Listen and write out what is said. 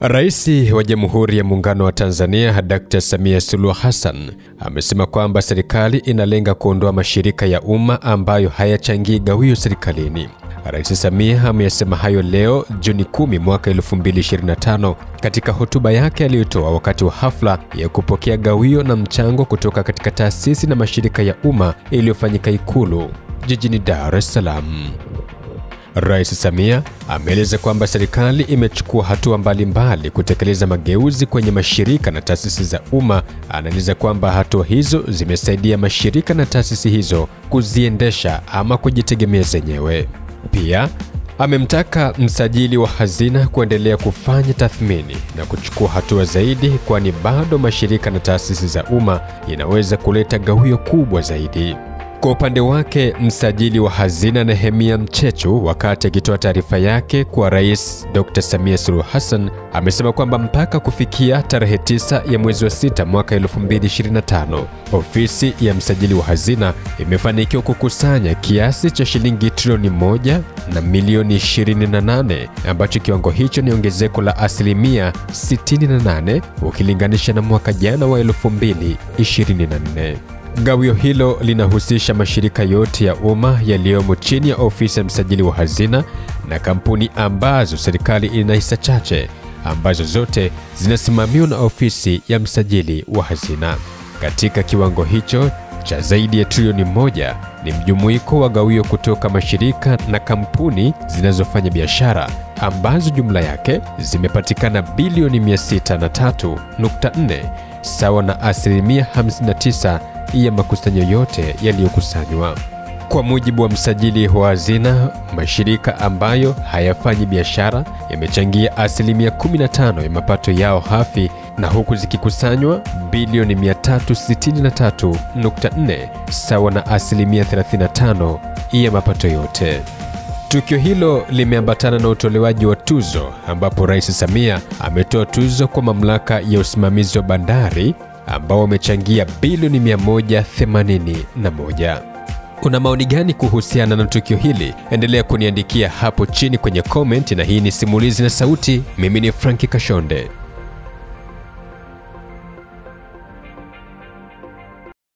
Rais wa Jamhuri ya Muungano wa Tanzania Dr. Samia Suluhu Hassan amesema kwamba serikali inalenga kuondoa mashirika ya umma ambayo hayachangii gawio serikalini. Rais Samia ameyasema hayo leo Juni 10 mwaka 2025 katika hotuba yake aliyotoa wakati wa hafla ya kupokea gawio na mchango kutoka katika taasisi na mashirika ya umma iliyofanyika Ikulu jijini Dar es Salaam. Rais Samia ameeleza kwamba serikali imechukua hatua mbalimbali kutekeleza mageuzi kwenye mashirika na taasisi za umma. Anaeleza kwamba hatua hizo zimesaidia mashirika na taasisi hizo kuziendesha ama kujitegemea zenyewe. Pia amemtaka msajili wa hazina kuendelea kufanya tathmini na kuchukua hatua zaidi, kwani bado mashirika na taasisi za umma inaweza kuleta gawio kubwa zaidi. Kwa upande wake, msajili wa hazina Nehemia Mchechu, wakati akitoa taarifa yake kwa Rais Dr. Samia Suluhu Hassan, amesema kwamba mpaka kufikia tarehe 9 ya mwezi wa 6 mwaka 2025, ofisi ya msajili wa hazina imefanikiwa kukusanya kiasi cha shilingi trilioni 1 na milioni 28, ambacho kiwango hicho ni ongezeko la asilimia 68 ukilinganisha na mwaka jana wa 2024. Gawio hilo linahusisha mashirika yote ya umma yaliyomo chini ya ofisi ya msajili wa hazina na kampuni ambazo serikali ina hisa chache, ambazo zote zinasimamiwa na ofisi ya msajili wa hazina. Katika kiwango hicho cha zaidi ya trilioni 1 ni mjumuiko wa gawio kutoka mashirika na kampuni zinazofanya biashara, ambazo jumla yake zimepatikana bilioni 603.4, sawa na asilimia 59 ya makusanyo yote yaliyokusanywa. Kwa mujibu wa msajili wa hazina, mashirika ambayo hayafanyi biashara yamechangia asilimia 15 ya mapato yao hafi, na huku zikikusanywa bilioni 363.4, sawa na asilimia 35 ya mapato yote. Tukio hilo limeambatana na utolewaji wa tuzo, ambapo Rais Samia ametoa tuzo kwa mamlaka ya usimamizi wa bandari ambao wamechangia bilioni 181. Una maoni gani kuhusiana na tukio hili? Endelea kuniandikia hapo chini kwenye comment, na hii ni Simulizi na Sauti. Mimi ni Franki Kashonde.